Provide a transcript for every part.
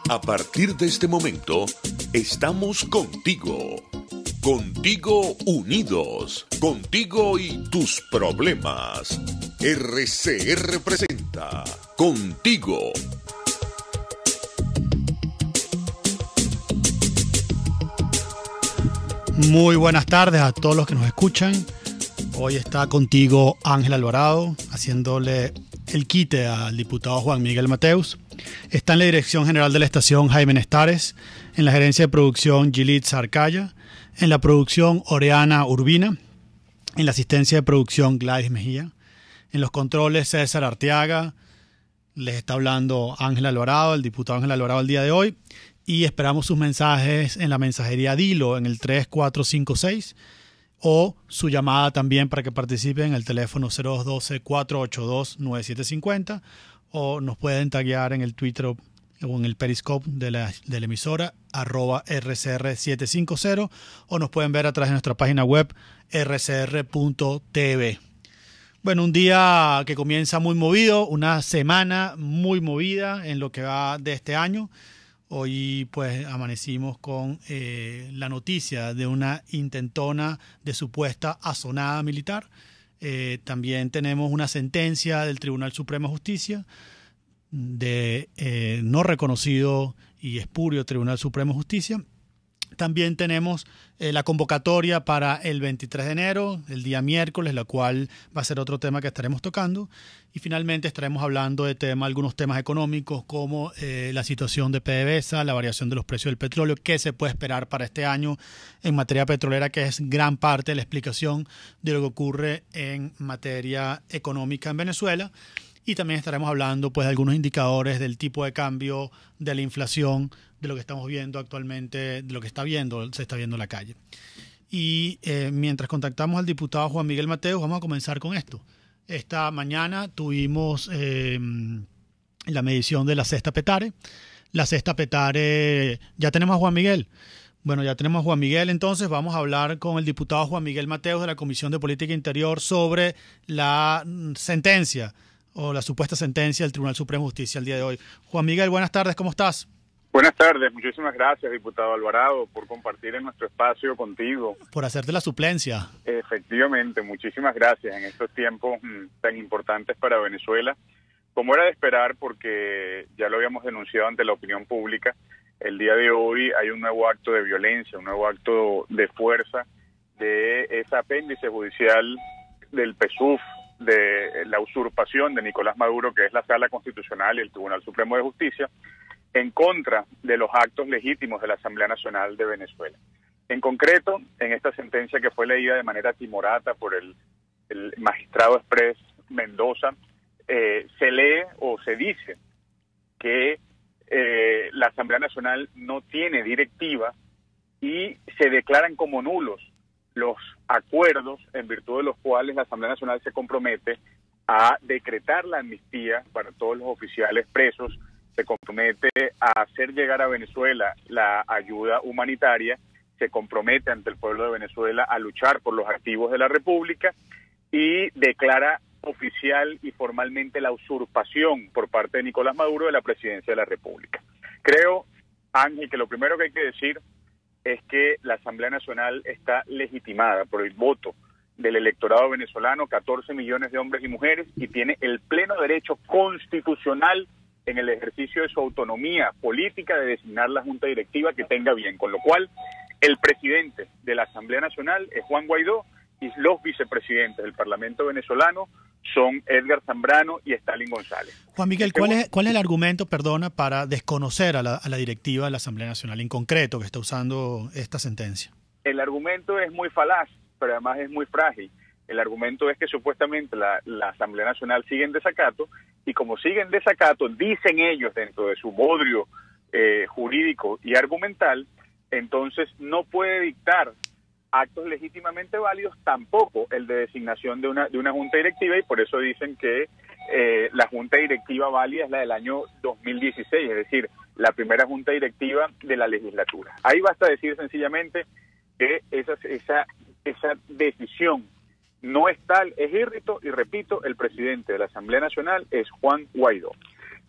A partir de este momento, estamos contigo. Contigo unidos. Contigo y tus problemas. RCR presenta Contigo. Muy buenas tardes a todos los que nos escuchan. Hoy está contigo Ángel Alvarado, haciéndole el quite al diputado Juan Miguel Mateus. Está en la dirección general de la estación Jaime Nestares, en la gerencia de producción Yilitza Arcaya, en la producción Oriana Urbina, en la asistencia de producción Gladys Mejía, en los controles César Arteaga. Les está hablando Ángel Alvarado, el diputado Ángel Alvarado el día de hoy, y esperamos sus mensajes en la mensajería Dilo en el 3456 o su llamada también para que participen en el teléfono 0212-482-9750, o nos pueden taguear en el Twitter o en el Periscope de la emisora @RCR750, o nos pueden ver a través de nuestra página web rcr.tv. Bueno, un día que comienza muy movido, una semana muy movida en lo que va de este año. Hoy pues amanecimos con la noticia de una intentona de supuesta asonada militar. También tenemos una sentencia del Tribunal Supremo de Justicia de no reconocido y espurio Tribunal Supremo de Justicia. También tenemos la convocatoria para el 23 de enero, el día miércoles, la cual va a ser otro tema que estaremos tocando. Y finalmente estaremos hablando de algunos temas económicos como la situación de PDVSA, la variación de los precios del petróleo, qué se puede esperar para este año en materia petrolera, que es gran parte de la explicación de lo que ocurre en materia económica en Venezuela. Y también estaremos hablando pues de algunos indicadores del tipo de cambio, de la inflación, de lo que estamos viendo actualmente, de lo que se está viendo en la calle. Y mientras contactamos al diputado Juan Miguel Mateus, vamos a comenzar con esto. Esta mañana tuvimos la medición de la cesta Petare. La cesta Petare, ya tenemos a Juan Miguel. Bueno, ya tenemos a Juan Miguel, entonces vamos a hablar con el diputado Juan Miguel Mateus de la Comisión de Política Interior sobre la sentencia o la supuesta sentencia del Tribunal Supremo de Justicia el día de hoy. Juan Miguel, buenas tardes, ¿cómo estás? Buenas tardes, muchísimas gracias, diputado Alvarado, por compartir en nuestro espacio contigo. Por hacerte la suplencia. Efectivamente, muchísimas gracias en estos tiempos tan importantes para Venezuela. Como era de esperar, porque ya lo habíamos denunciado ante la opinión pública, el día de hoy hay un nuevo acto de violencia, un nuevo acto de fuerza de ese apéndice judicial del PSUV, de la usurpación de Nicolás Maduro, que es la Sala Constitucional y el Tribunal Supremo de Justicia, en contra de los actos legítimos de la Asamblea Nacional de Venezuela. En concreto, en esta sentencia que fue leída de manera timorata por el magistrado exprés Mendoza, se lee o se dice que la Asamblea Nacional no tiene directiva y se declaran como nulos los acuerdos en virtud de los cuales la Asamblea Nacional se compromete a decretar la amnistía para todos los oficiales presos, se compromete a hacer llegar a Venezuela la ayuda humanitaria, se compromete ante el pueblo de Venezuela a luchar por los activos de la República y declara oficial y formalmente la usurpación por parte de Nicolás Maduro de la presidencia de la República. Creo, Ángel, que lo primero que hay que decir es que la Asamblea Nacional está legitimada por el voto del electorado venezolano, 14 millones de hombres y mujeres, y tiene el pleno derecho constitucional en el ejercicio de su autonomía política de designar la junta directiva que tenga bien, con lo cual el presidente de la Asamblea Nacional es Juan Guaidó y los vicepresidentes del Parlamento venezolano son Edgar Zambrano y Stalin González. Juan Miguel, ¿cuál es el argumento, para desconocer a la directiva de la Asamblea Nacional en concreto que está usando esta sentencia? El argumento es muy falaz, pero además es muy frágil. El argumento es que supuestamente la Asamblea Nacional sigue en desacato, y como sigue en desacato, dicen ellos dentro de su bodrio jurídico y argumental, entonces no puede dictar actos legítimamente válidos, tampoco el de designación de una junta directiva, y por eso dicen que la junta directiva válida es la del año 2016, es decir, la primera junta directiva de la legislatura. Ahí basta decir sencillamente que esa decisión no es tal, es írrito, y repito, el presidente de la Asamblea Nacional es Juan Guaidó.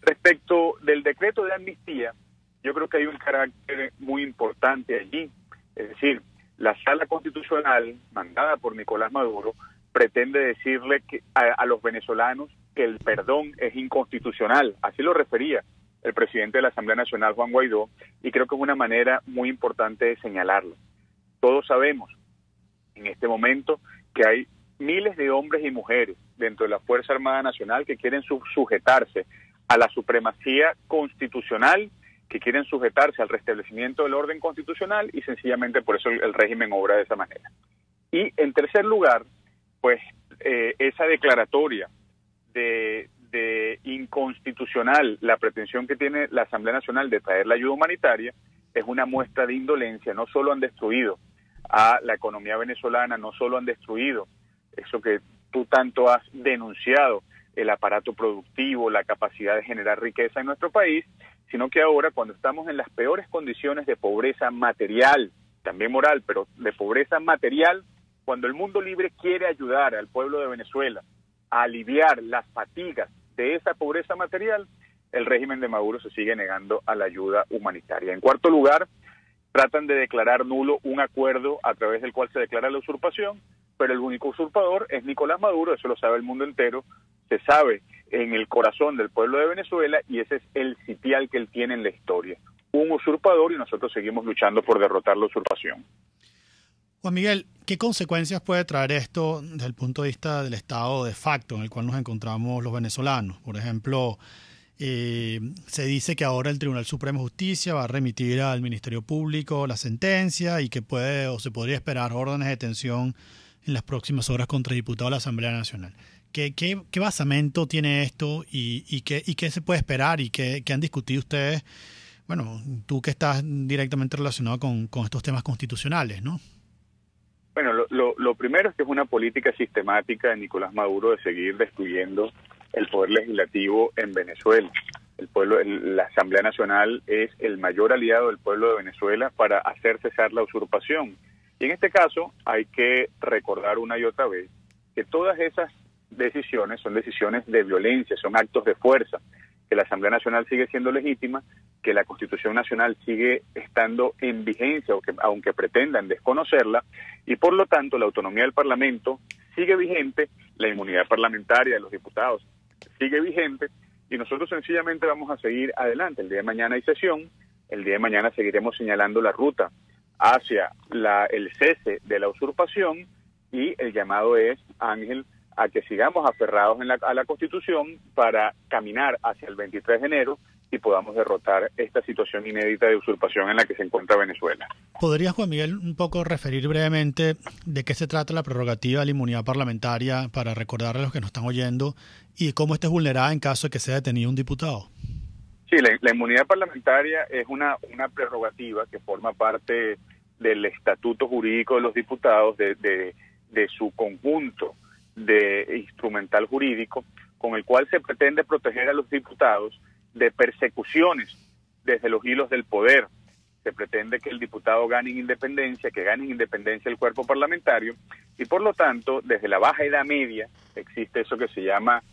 Respecto del decreto de amnistía, yo creo que hay un carácter muy importante allí. Es decir, la Sala Constitucional, mandada por Nicolás Maduro, pretende decirle que a los venezolanos que el perdón es inconstitucional. Así lo refería el presidente de la Asamblea Nacional, Juan Guaidó, y creo que es una manera muy importante de señalarlo. Todos sabemos en este momento que hay miles de hombres y mujeres dentro de la Fuerza Armada Nacional que quieren sujetarse a la supremacía constitucional, que quieren sujetarse al restablecimiento del orden constitucional, y sencillamente por eso el régimen obra de esa manera. Y en tercer lugar, pues esa declaratoria de inconstitucional, la pretensión que tiene la Asamblea Nacional de traer la ayuda humanitaria, es una muestra de indolencia. No solo han destruido a la economía venezolana, no solo han destruido eso que tú tanto has denunciado, el aparato productivo, la capacidad de generar riqueza en nuestro país, sino que ahora, cuando estamos en las peores condiciones de pobreza material, también moral, pero de pobreza material, cuando el mundo libre quiere ayudar al pueblo de Venezuela a aliviar las fatigas de esa pobreza material, el régimen de Maduro se sigue negando a la ayuda humanitaria. En cuarto lugar, tratan de declarar nulo un acuerdo a través del cual se declara la usurpación, pero el único usurpador es Nicolás Maduro, eso lo sabe el mundo entero, se sabe en el corazón del pueblo de Venezuela, y ese es el sitial que él tiene en la historia. Un usurpador, y nosotros seguimos luchando por derrotar la usurpación. Juan Miguel, ¿qué consecuencias puede traer esto desde el punto de vista del estado de facto en el cual nos encontramos los venezolanos? Por ejemplo, se dice que ahora el Tribunal Supremo de Justicia va a remitir al Ministerio Público la sentencia y que puede o se podría esperar órdenes de detención en las próximas horas contra diputados de la Asamblea Nacional. ¿Qué basamento tiene esto y qué se puede esperar y qué han discutido ustedes? Bueno, tú que estás directamente relacionado con estos temas constitucionales, ¿no? Bueno, lo primero es que es una política sistemática de Nicolás Maduro de seguir destruyendo el poder legislativo en Venezuela. La Asamblea Nacional es el mayor aliado del pueblo de Venezuela para hacer cesar la usurpación. Y en este caso hay que recordar una y otra vez que todas esas decisiones son decisiones de violencia, son actos de fuerza, que la Asamblea Nacional sigue siendo legítima, que la Constitución Nacional sigue estando en vigencia, aunque pretendan desconocerla, y por lo tanto la autonomía del Parlamento sigue vigente, la inmunidad parlamentaria de los diputados sigue vigente, y nosotros sencillamente vamos a seguir adelante. El día de mañana hay sesión, el día de mañana seguiremos señalando la ruta hacia el cese de la usurpación, y el llamado es, Ángel, a que sigamos aferrados a la Constitución para caminar hacia el 23 de enero y podamos derrotar esta situación inédita de usurpación en la que se encuentra Venezuela. ¿Podrías, Juan Miguel, un poco referir brevemente de qué se trata la prerrogativa de la inmunidad parlamentaria para recordarle a los que nos están oyendo y cómo esta es vulnerada en caso de que sea detenido un diputado? Sí, la inmunidad parlamentaria es una prerrogativa que forma parte del estatuto jurídico de los diputados, de su conjunto de instrumental jurídico, con el cual se pretende proteger a los diputados de persecuciones desde los hilos del poder. Se pretende que el diputado gane en independencia, que gane en independencia el cuerpo parlamentario, y por lo tanto, desde la Baja Edad Media existe eso que se llama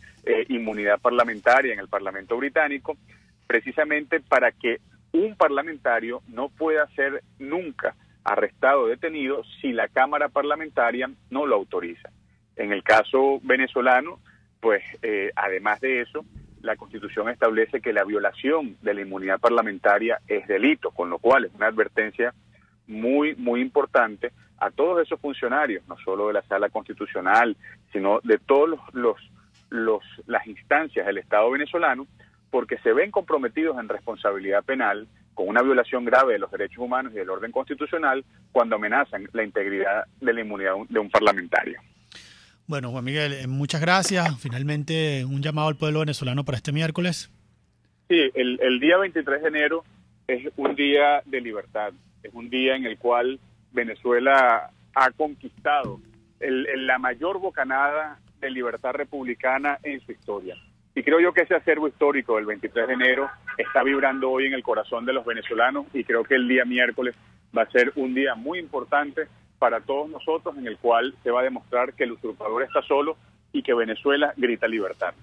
inmunidad parlamentaria en el Parlamento británico, precisamente para que un parlamentario no pueda ser nunca arrestado o detenido si la Cámara Parlamentaria no lo autoriza. En el caso venezolano, pues además de eso, la Constitución establece que la violación de la inmunidad parlamentaria es delito, con lo cual es una advertencia muy, muy importante a todos esos funcionarios, no solo de la Sala Constitucional, sino de todos las instancias del Estado venezolano, porque se ven comprometidos en responsabilidad penal con una violación grave de los derechos humanos y del orden constitucional cuando amenazan la integridad de la inmunidad de un parlamentario. Bueno, Juan Miguel, muchas gracias. Finalmente, un llamado al pueblo venezolano para este miércoles. Sí, el día 23 de enero es un día de libertad, es un día en el cual Venezuela ha conquistado la mayor bocanada de libertad republicana en su historia. Y creo yo que ese acervo histórico del 23 de enero está vibrando hoy en el corazón de los venezolanos, y creo que el día miércoles va a ser un día muy importante para todos nosotros, en el cual se va a demostrar que el usurpador está solo y que Venezuela grita libertad.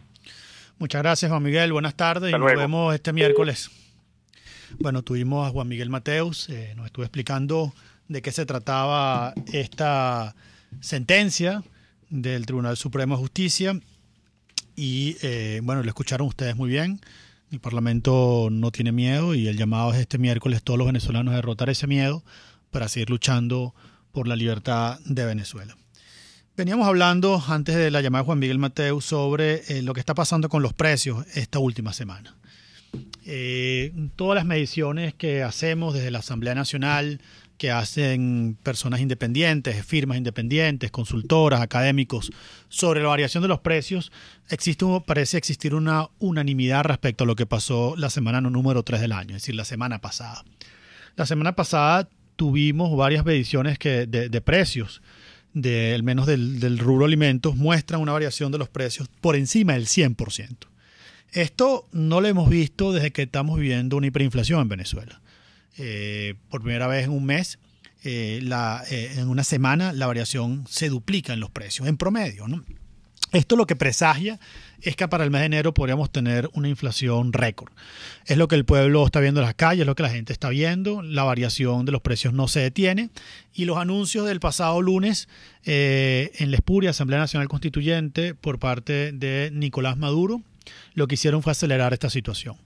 Muchas gracias, Juan Miguel. Buenas tardes. Hasta y luego. Nos vemos este miércoles. Bueno, tuvimos a Juan Miguel Mateus, nos estuvo explicando de qué se trataba esta sentencia del Tribunal Supremo de Justicia y bueno, lo escucharon ustedes muy bien. El Parlamento no tiene miedo y el llamado es este miércoles todos los venezolanos a derrotar ese miedo para seguir luchando por la libertad de Venezuela. Veníamos hablando antes de la llamada de Juan Miguel Mateus sobre lo que está pasando con los precios esta última semana. Todas las mediciones que hacemos desde la Asamblea Nacional, que hacen personas independientes, firmas independientes, consultoras, académicos, sobre la variación de los precios, parece existir una unanimidad respecto a lo que pasó la semana número 3 del año, es decir, la semana pasada. La semana pasada tuvimos varias mediciones de precios, al menos del rubro alimentos, muestran una variación de los precios por encima del 100%. Esto no lo hemos visto desde que estamos viviendo una hiperinflación en Venezuela. Por primera vez en un mes, en una semana, la variación se duplica en los precios, en promedio, ¿no? Esto lo que presagia es que para el mes de enero podríamos tener una inflación récord. Es lo que el pueblo está viendo en las calles, es lo que la gente está viendo. La variación de los precios no se detiene. Y los anuncios del pasado lunes en la espuria Asamblea Nacional Constituyente por parte de Nicolás Maduro, lo que hicieron fue acelerar esta situación.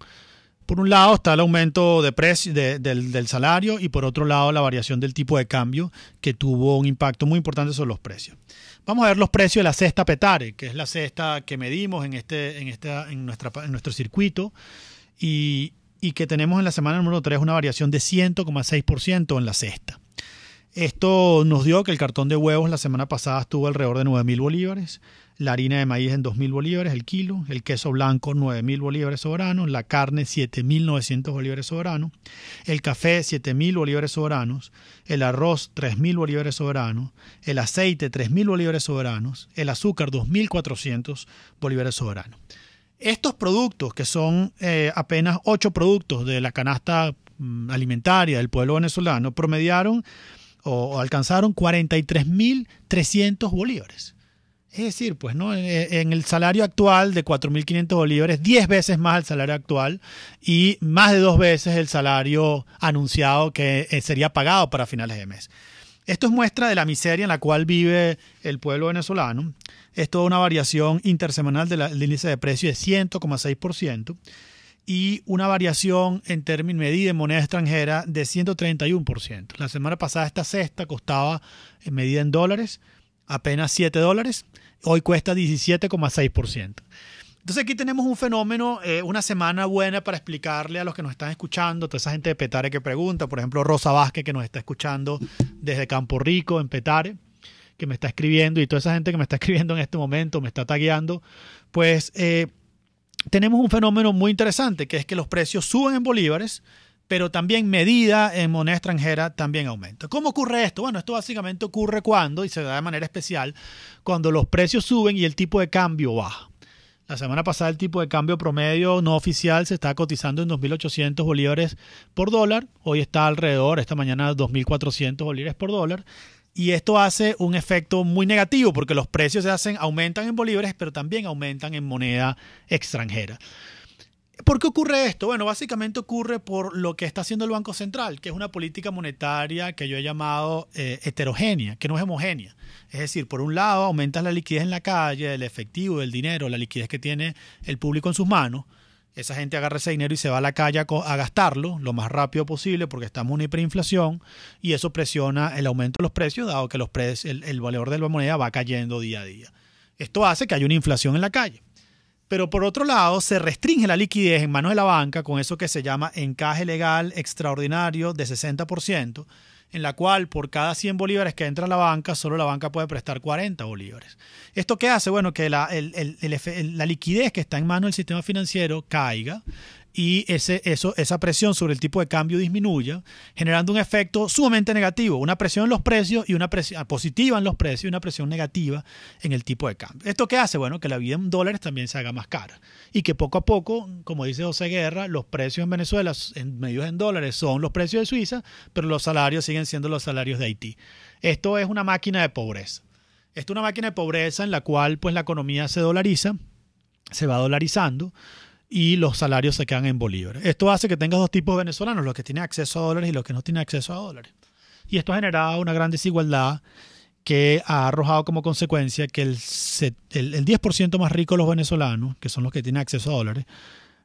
Por un lado está el aumento de precio del salario y por otro lado la variación del tipo de cambio que tuvo un impacto muy importante sobre los precios. Vamos a ver los precios de la cesta Petare, que es la cesta que medimos en nuestro circuito y que tenemos en la semana número 3 una variación de 100,6% en la cesta. Esto nos dio que el cartón de huevos la semana pasada estuvo alrededor de 9.000 bolívares, la harina de maíz en 2.000 bolívares el kilo, el queso blanco 9.000 bolívares soberanos, la carne 7.900 bolívares soberanos, el café 7.000 bolívares soberanos, el arroz 3.000 bolívares soberanos, el aceite 3.000 bolívares soberanos, el azúcar 2.400 bolívares soberanos. Estos productos, que son apenas 8 productos de la canasta alimentaria del pueblo venezolano, promediaron o alcanzaron 43.300 bolívares. Es decir, pues, ¿no? En el salario actual de 4.500 bolívares, 10 veces más el salario actual y más de 2 veces el salario anunciado que sería pagado para finales de mes. Esto es muestra de la miseria en la cual vive el pueblo venezolano. Es toda una variación intersemanal del índice de precio de 100,6% y una variación en términos medida en moneda extranjera de 131%. La semana pasada esta cesta costaba, en medida en dólares, apenas $7. Hoy cuesta 17,6%. Entonces aquí tenemos un fenómeno, una semana buena para explicarle a los que nos están escuchando, toda esa gente de Petare que pregunta, por ejemplo Rosa Vázquez que nos está escuchando desde Campo Rico en Petare, que me está escribiendo, y toda esa gente que me está escribiendo en este momento, me está tagueando, pues tenemos un fenómeno muy interesante, que es que los precios suben en bolívares, pero también medida en moneda extranjera también aumenta. ¿Cómo ocurre esto? Bueno, esto básicamente ocurre cuando, y se da de manera especial, cuando los precios suben y el tipo de cambio baja. La semana pasada el tipo de cambio promedio no oficial se está cotizando en 2.800 bolívares por dólar. Hoy está alrededor, esta mañana, 2.400 bolívares por dólar. Y esto hace un efecto muy negativo porque los precios aumentan en bolívares, pero también aumentan en moneda extranjera. ¿Por qué ocurre esto? Bueno, básicamente ocurre por lo que está haciendo el Banco Central, que es una política monetaria que yo he llamado heterogénea, que no es homogénea. Es decir, por un lado aumentas la liquidez en la calle, el efectivo, el dinero, la liquidez que tiene el público en sus manos. Esa gente agarra ese dinero y se va a la calle a gastarlo lo más rápido posible porque estamos en una hiperinflación y eso presiona el aumento de los precios, dado que el valor de la moneda va cayendo día a día. Esto hace que haya una inflación en la calle. Pero por otro lado, se restringe la liquidez en manos de la banca con eso que se llama encaje legal extraordinario de 60%, en la cual por cada 100 bolívares que entra a la banca, solo la banca puede prestar 40 bolívares. ¿Esto qué hace? Bueno, que la liquidez que está en manos del sistema financiero caiga y esa presión sobre el tipo de cambio disminuya, generando un efecto sumamente negativo, una presión en los precios y una presión positiva en los precios y una presión negativa en el tipo de cambio. ¿Esto qué hace? Bueno, que la vida en dólares también se haga más cara y que poco a poco, como dice José Guerra, los precios en Venezuela medidos en dólares son los precios de Suiza, pero los salarios siguen siendo los salarios de Haití. Esto es una máquina de pobreza. Esto es una máquina de pobreza en la cual pues la economía se dolariza, se va dolarizando. y los salarios se quedan en bolívares. Esto hace que tengas dos tipos de venezolanos, los que tienen acceso a dólares y los que no tienen acceso a dólares. Y esto ha generado una gran desigualdad que ha arrojado como consecuencia que el 10% más rico de los venezolanos, que son los que tienen acceso a dólares,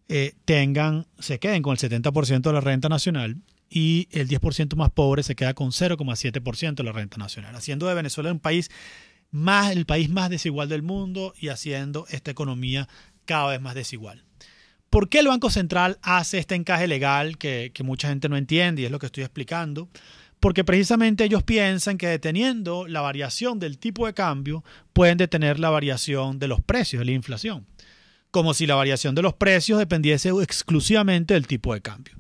se queden con el 70% de la renta nacional y el 10% más pobre se queda con 0,7% de la renta nacional, haciendo de Venezuela el país más desigual del mundo y haciendo esta economía cada vez más desigual. ¿Por qué el Banco Central hace este encaje legal que mucha gente no entiende y es lo que estoy explicando? Porque precisamente ellos piensan que deteniendo la variación del tipo de cambio pueden detener la variación de los precios, de la inflación. Como si la variación de los precios dependiese exclusivamente del tipo de cambio.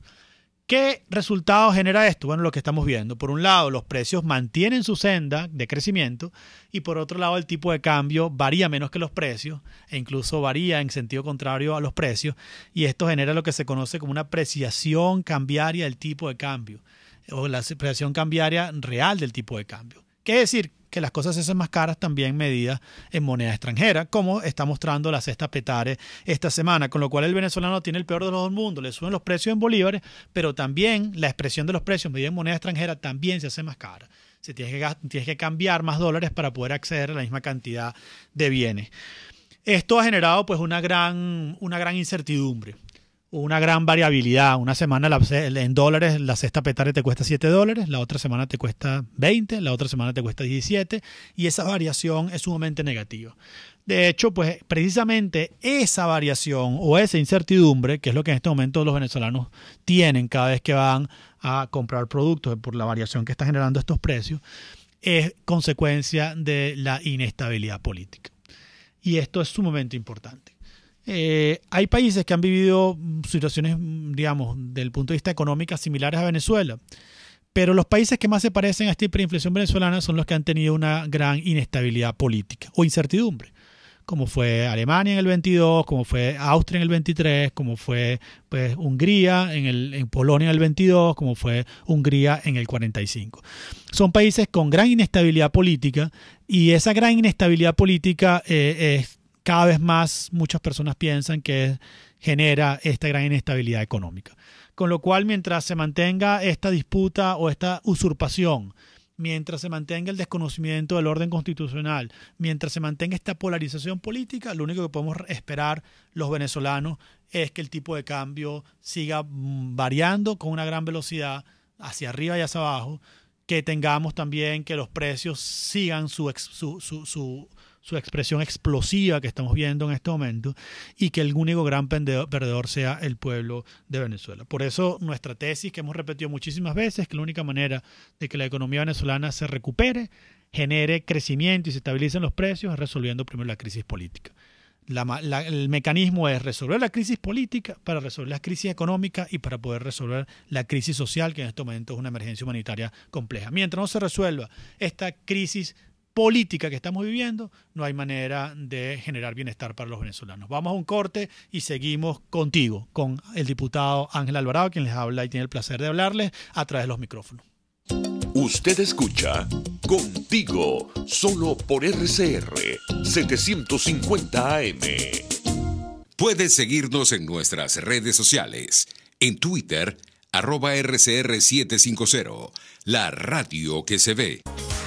¿Qué resultado genera esto? Bueno, lo que estamos viendo. Por un lado, los precios mantienen su senda de crecimiento y por otro lado, el tipo de cambio varía menos que los precios e incluso varía en sentido contrario a los precios y esto genera lo que se conoce como una apreciación cambiaria del tipo de cambio o la apreciación cambiaria real del tipo de cambio. ¿Qué decir? Que las cosas se hacen más caras también medidas en moneda extranjera, como está mostrando la cesta Petare esta semana, con lo cual el venezolano tiene el peor de los dos mundos, le suben los precios en bolívares, pero también la expresión de los precios medida en moneda extranjera también se hace más cara. Tienes que cambiar más dólares para poder acceder a la misma cantidad de bienes. Esto ha generado pues una gran incertidumbre. Una gran variabilidad. Una semana en dólares la cesta Petare te cuesta $7, la otra semana te cuesta 20, la otra semana te cuesta 17 y esa variación es sumamente negativa. De hecho, pues precisamente esa variación o esa incertidumbre, que es lo que en este momento los venezolanos tienen cada vez que van a comprar productos por la variación que está generando estos precios, es consecuencia de la inestabilidad política. Y esto es sumamente importante. Hay países que han vivido situaciones, digamos, desde el punto de vista económico similares a Venezuela, pero los países que más se parecen a esta hiperinflación venezolana son los que han tenido una gran inestabilidad política o incertidumbre, como fue Alemania en el 22, como fue Austria en el 23, como fue pues, Hungría en Polonia en el 22, como fue Hungría en el 45. Son países con gran inestabilidad política y esa gran inestabilidad política es cada vez más muchas personas piensan que genera esta gran inestabilidad económica. Con lo cual, mientras se mantenga esta disputa o esta usurpación, mientras se mantenga el desconocimiento del orden constitucional, mientras se mantenga esta polarización política, lo único que podemos esperar los venezolanos es que el tipo de cambio siga variando con una gran velocidad hacia arriba y hacia abajo, que tengamos también que los precios sigan su expresión explosiva que estamos viendo en este momento y que el único gran perdedor sea el pueblo de Venezuela. Por eso nuestra tesis, que hemos repetido muchísimas veces, que la única manera de que la economía venezolana se recupere, genere crecimiento y se estabilicen los precios es resolviendo primero la crisis política. El mecanismo es resolver la crisis política para resolver la crisis económica y para poder resolver la crisis social, que en este momento es una emergencia humanitaria compleja. Mientras no se resuelva esta crisis política que estamos viviendo, no hay manera de generar bienestar para los venezolanos. Vamos a un corte y seguimos contigo, con el diputado Ángel Alvarado, quien les habla y tiene el placer de hablarles a través de los micrófonos. Usted escucha Contigo, solo por RCR 750 AM. Puedes seguirnos en nuestras redes sociales. En Twitter, @RCR750, la radio que se ve.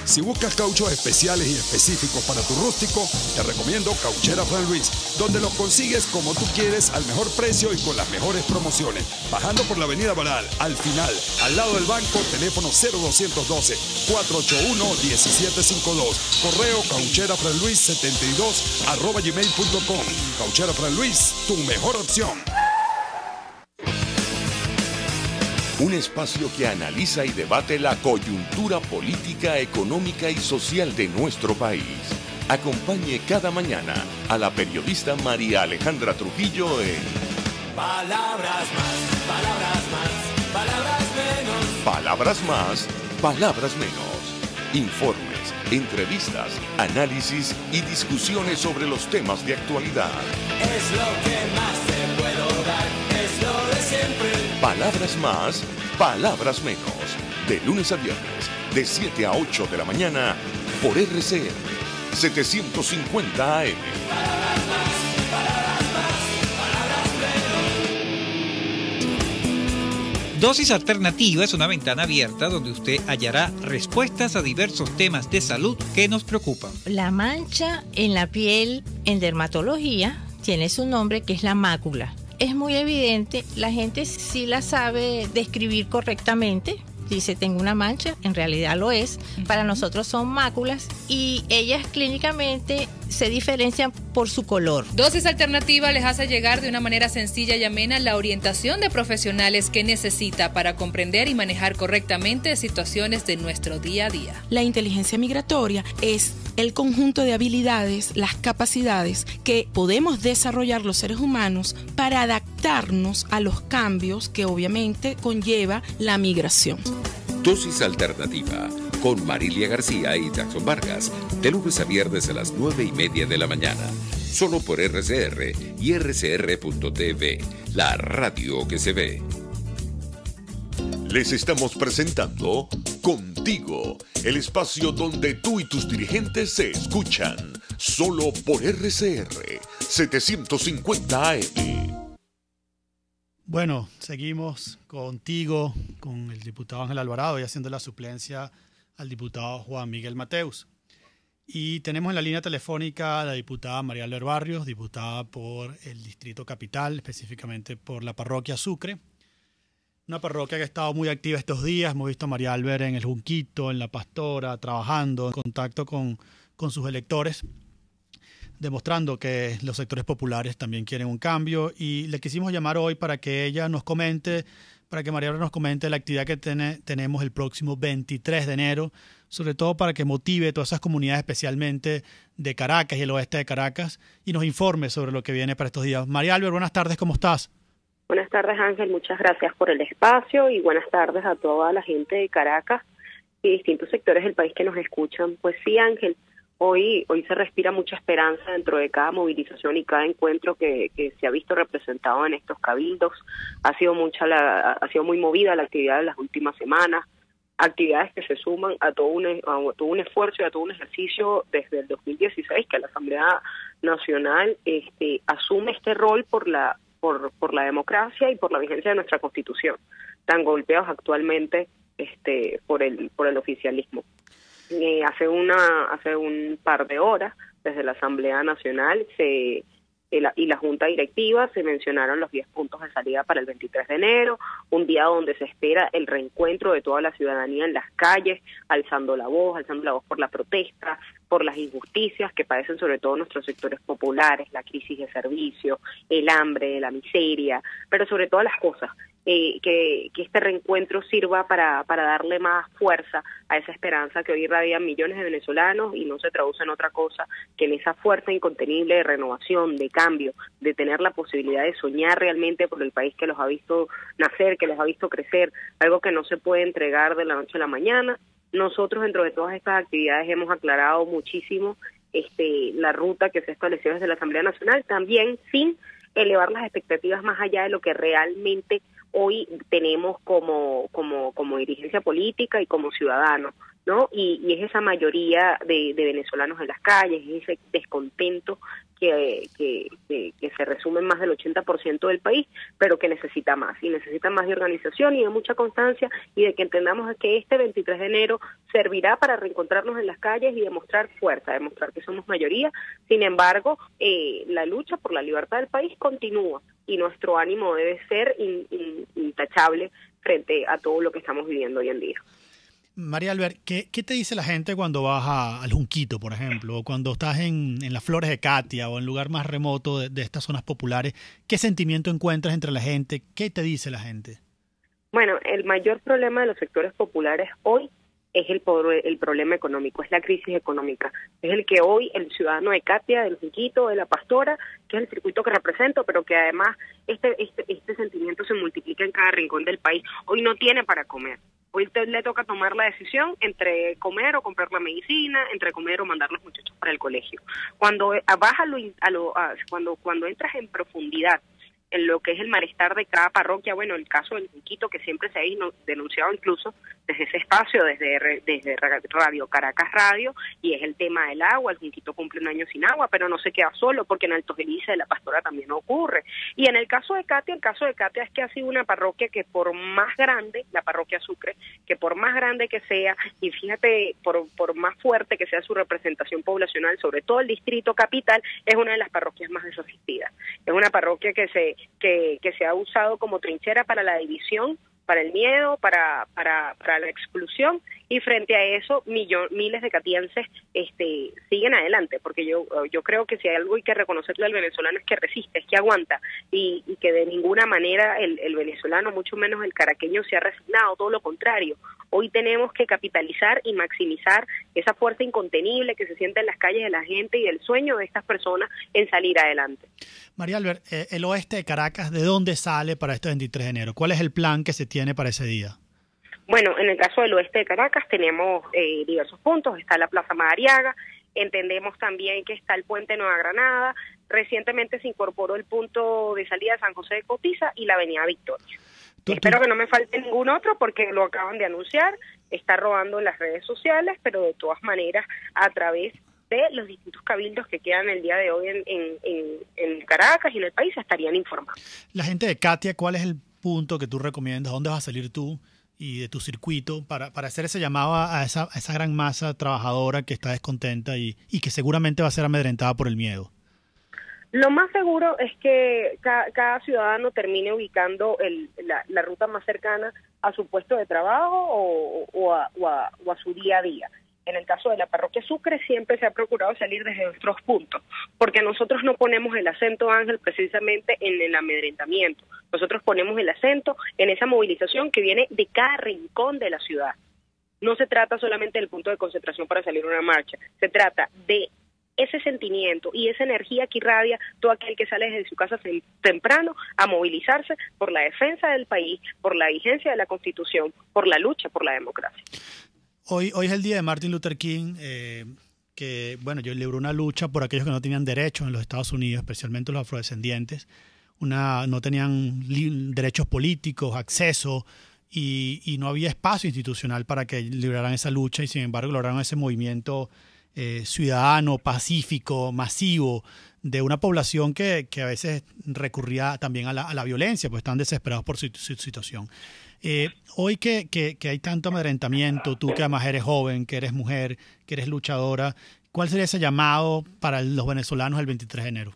Si buscas cauchos especiales y específicos para tu rústico, te recomiendo Cauchera Fran Luis, donde los consigues como tú quieres, al mejor precio y con las mejores promociones. Bajando por la avenida Baral, al final, al lado del banco, teléfono 0212-481-1752. Correo caucherafranluis72@gmail.com. Cauchera Fran Luis, tu mejor opción. Un espacio que analiza y debate la coyuntura política, económica y social de nuestro país. Acompañe cada mañana a la periodista María Alejandra Trujillo en Palabras más, palabras más, palabras menos. Palabras más, palabras menos. Informes, entrevistas, análisis y discusiones sobre los temas de actualidad. Es lo que más te puedo dar, es lo de siempre. Palabras más, palabras menos. De lunes a viernes, de 7 a 8 de la mañana, por RCR 750 AM. Palabras más, palabras menos. Dosis Alternativa es una ventana abierta donde usted hallará respuestas a diversos temas de salud que nos preocupan. La mancha en la piel en dermatología tiene su nombre, que es la mácula. Es muy evidente, la gente sí la sabe describir correctamente. Dice, tengo una mancha, en realidad lo es. Para nosotros son máculas y ellas clínicamente se diferencian por su color. Dosis Alternativa les hace llegar de una manera sencilla y amena la orientación de profesionales que necesita para comprender y manejar correctamente situaciones de nuestro día a día. La inteligencia migratoria es el conjunto de habilidades, las capacidades que podemos desarrollar los seres humanos para adaptarnos a los cambios que obviamente conlleva la migración. Dosis Alternativa con Marilia García y Jackson Vargas, de lunes a viernes a las 9:30 de la mañana, solo por RCR y rcr.tv, la radio que se ve. Les estamos presentando Contigo, el espacio donde tú y tus dirigentes se escuchan, solo por RCR 750 AM. Bueno, seguimos contigo, con el diputado Ángel Alvarado y haciendo la suplencia al diputado Juan Miguel Mateus. Y tenemos en la línea telefónica a la diputada María Albert Barrios, diputada por el Distrito Capital, específicamente por la parroquia Sucre. Una parroquia que ha estado muy activa estos días. Hemos visto a María Albert en el Junquito, en La Pastora, trabajando en contacto con sus electores, demostrando que los sectores populares también quieren un cambio, y le quisimos llamar hoy para que ella nos comente, para que María nos comente la actividad que tenemos el próximo 23 de enero, sobre todo para que motive a todas esas comunidades, especialmente de Caracas y el oeste de Caracas, y nos informe sobre lo que viene para estos días. María Albert, buenas tardes, ¿cómo estás? Buenas tardes, Ángel, muchas gracias por el espacio y buenas tardes a toda la gente de Caracas y distintos sectores del país que nos escuchan. Pues sí, Ángel, Hoy se respira mucha esperanza dentro de cada movilización y cada encuentro que se ha visto representado en estos cabildos. Ha sido muy movida la actividad de las últimas semanas, actividades que se suman a todo un esfuerzo y a todo un ejercicio desde el 2016 que la Asamblea Nacional asume este rol por la democracia y por la vigencia de nuestra Constitución, tan golpeados actualmente por el oficialismo. Hace un par de horas, desde la Asamblea Nacional y la Junta Directiva se mencionaron los 10 puntos de salida para el 23 de enero, un día donde se espera el reencuentro de toda la ciudadanía en las calles, alzando la voz por la protesta, por las injusticias que padecen sobre todo nuestros sectores populares, la crisis de servicios, el hambre, la miseria, pero sobre todas las cosas. Que este reencuentro sirva para darle más fuerza a esa esperanza que hoy irradian millones de venezolanos y no se traduce en otra cosa que en esa fuerza incontenible de renovación, de cambio, de tener la posibilidad de soñar realmente por el país que los ha visto nacer, que los ha visto crecer, algo que no se puede entregar de la noche a la mañana. Nosotros dentro de todas estas actividades hemos aclarado muchísimo la ruta que se estableció desde la Asamblea Nacional, también sin elevar las expectativas más allá de lo que realmente hoy tenemos como dirigencia política y como ciudadanos, ¿no? Y es esa mayoría de venezolanos en las calles, es ese descontento que se resume en más del 80% del país, pero que necesita más de organización y de mucha constancia, y de que entendamos que este 23 de enero servirá para reencontrarnos en las calles y demostrar fuerza, demostrar que somos mayoría. Sin embargo, la lucha por la libertad del país continúa y nuestro ánimo debe ser intachable frente a todo lo que estamos viviendo hoy en día. María Albert, ¿qué te dice la gente cuando vas al Junquito, por ejemplo, o cuando estás en las Flores de Catia o en lugar más remoto de estas zonas populares? ¿Qué sentimiento encuentras entre la gente? ¿Qué te dice la gente? Bueno, el mayor problema de los sectores populares hoy es el problema económico, es la crisis económica. Es el que hoy el ciudadano de Catia, del Junquito, de La Pastora, que es el circuito que represento, pero que además este sentimiento se multiplica en cada rincón del país, hoy no tiene para comer. Hoy le toca tomar la decisión entre comer o comprar la medicina, entre comer o mandar los muchachos para el colegio. Cuando cuando entras en profundidad lo que es el malestar de cada parroquia. Bueno, el caso del Junquito, que siempre se ha denunciado incluso desde ese espacio, desde Radio Caracas Radio, y es el tema del agua. El Junquito cumple 1 año sin agua, pero no se queda solo, porque en Alto Gelice de la Pastora también ocurre. Y en el caso de Catia es que ha sido una parroquia que por más grande, la parroquia Sucre, que por más grande que sea, y fíjate, por más fuerte que sea su representación poblacional, sobre todo el distrito capital, es una de las parroquias más desasistidas. Es una parroquia que se ha usado como trinchera para la división, para el miedo, para la exclusión, y frente a eso miles de catienses siguen adelante, porque yo creo que si hay algo hay que reconocerle al venezolano es que resiste, es que aguanta, y que de ninguna manera el venezolano, mucho menos el caraqueño, se ha resignado, todo lo contrario. Hoy tenemos que capitalizar y maximizar esa fuerza incontenible que se siente en las calles de la gente y el sueño de estas personas en salir adelante. María Albert, el oeste de Caracas, ¿de dónde sale para este 23 de enero? ¿Cuál es el plan que se tiene para ese día? Bueno, en el caso del oeste de Caracas tenemos diversos puntos. Está la Plaza Madariaga, entendemos también que está el Puente Nueva Granada, recientemente se incorporó el punto de salida de San José de Cotiza y la Avenida Victoria. Espero que no me falte ningún otro porque lo acaban de anunciar, está rodando en las redes sociales, pero de todas maneras a través de los distintos cabildos que quedan el día de hoy en Caracas y en el país estarían informando. La gente de Catia, ¿cuál es el punto que tú recomiendas? ¿Dónde vas a salir tú y de tu circuito para hacer ese llamado a esa gran masa trabajadora que está descontenta y que seguramente va a ser amedrentada por el miedo? Lo más seguro es que cada ciudadano termine ubicando la ruta más cercana a su puesto de trabajo o a su día a día. En el caso de la parroquia Sucre siempre se ha procurado salir desde nuestros puntos, porque nosotros no ponemos el acento, Ángel, precisamente en el amedrentamiento. Nosotros ponemos el acento en esa movilización que viene de cada rincón de la ciudad. No se trata solamente del punto de concentración para salir a una marcha, se trata de ese sentimiento y esa energía que irradia todo aquel que sale desde su casa temprano a movilizarse por la defensa del país, por la vigencia de la Constitución, por la lucha por la democracia. Hoy es el día de Martin Luther King, que bueno, yo libró una lucha por aquellos que no tenían derechos en los Estados Unidos, especialmente los afrodescendientes, no tenían derechos políticos, acceso, y no había espacio institucional para que libraran esa lucha, y sin embargo lograron ese movimiento ciudadano, pacífico, masivo, de una población que a veces recurría también a la violencia, pues están desesperados por su situación. Hoy que hay tanto amedrentamiento, tú que además eres joven, que eres mujer, que eres luchadora, ¿cuál sería ese llamado para los venezolanos el 23 de enero?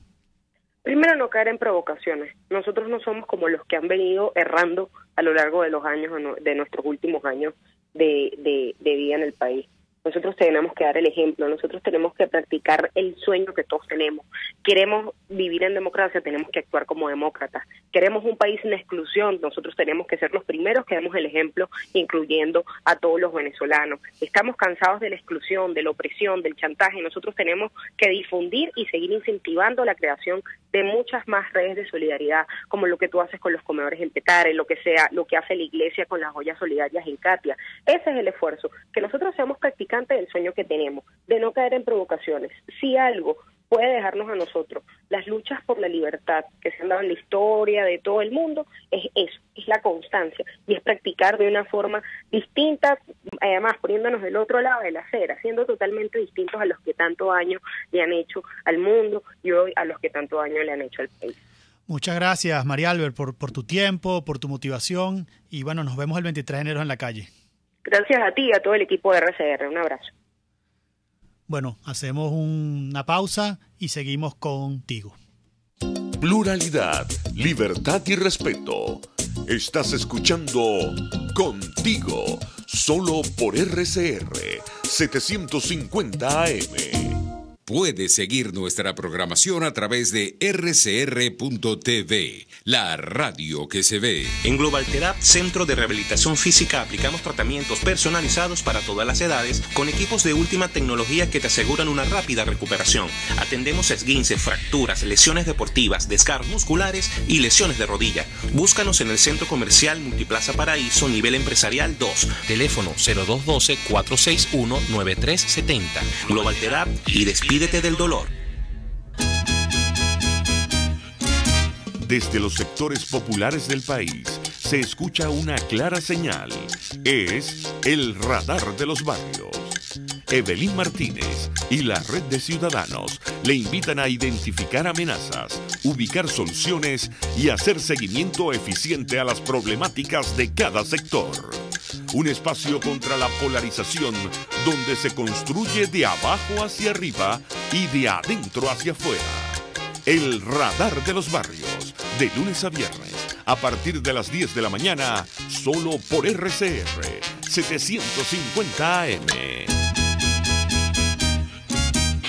Primero, no caer en provocaciones. Nosotros no somos como los que han venido errando a lo largo de los años, de nuestros últimos años de vida en el país. Nosotros tenemos que dar el ejemplo, nosotros tenemos que practicar el sueño que todos tenemos. Queremos vivir en democracia, tenemos que actuar como demócratas. Queremos un país sin exclusión, nosotros tenemos que ser los primeros que demos el ejemplo, incluyendo a todos los venezolanos. Estamos cansados de la exclusión, de la opresión, del chantaje. Nosotros tenemos que difundir y seguir incentivando la creación de muchas más redes de solidaridad, como lo que tú haces con los comedores en Petare, lo que hace la iglesia con las ollas solidarias en Catia. Ese es el esfuerzo, que nosotros seamos practicantes del sueño que tenemos, de no caer en provocaciones. Si algo puede dejarnos a nosotros las luchas por la libertad que se han dado en la historia de todo el mundo, es eso, es la constancia, y es practicar de una forma distinta, además poniéndonos del otro lado de la acera, siendo totalmente distintos a los que tanto daño le han hecho al mundo y hoy a los que tanto daño le han hecho al país. Muchas gracias, María Albert, por tu tiempo, por tu motivación, y bueno, nos vemos el 23 de enero en la calle. Gracias a ti y a todo el equipo de RCR. Un abrazo. Bueno, hacemos una pausa y seguimos contigo. Pluralidad, libertad y respeto. Estás escuchando Contigo, solo por RCR 750 AM. Puedes seguir nuestra programación a través de rcr.tv, la radio que se ve. En Global Therapy, Centro de Rehabilitación Física, aplicamos tratamientos personalizados para todas las edades con equipos de última tecnología que te aseguran una rápida recuperación. Atendemos esguinces, fracturas, lesiones deportivas, desgarros musculares y lesiones de rodilla. Búscanos en el Centro Comercial Multiplaza Paraíso, nivel empresarial 2. Teléfono 0212-461-9370. Global Therapy y despídete del dolor. Desde los sectores populares del país se escucha una clara señal. Es el radar de los barrios. Evelyn Martínez y la Red de Ciudadanos le invitan a identificar amenazas, ubicar soluciones y hacer seguimiento eficiente a las problemáticas de cada sector. Un espacio contra la polarización donde se construye de abajo hacia arriba y de adentro hacia afuera. El radar de los barrios, de lunes a viernes, a partir de las 10 de la mañana, solo por RCR 750 AM.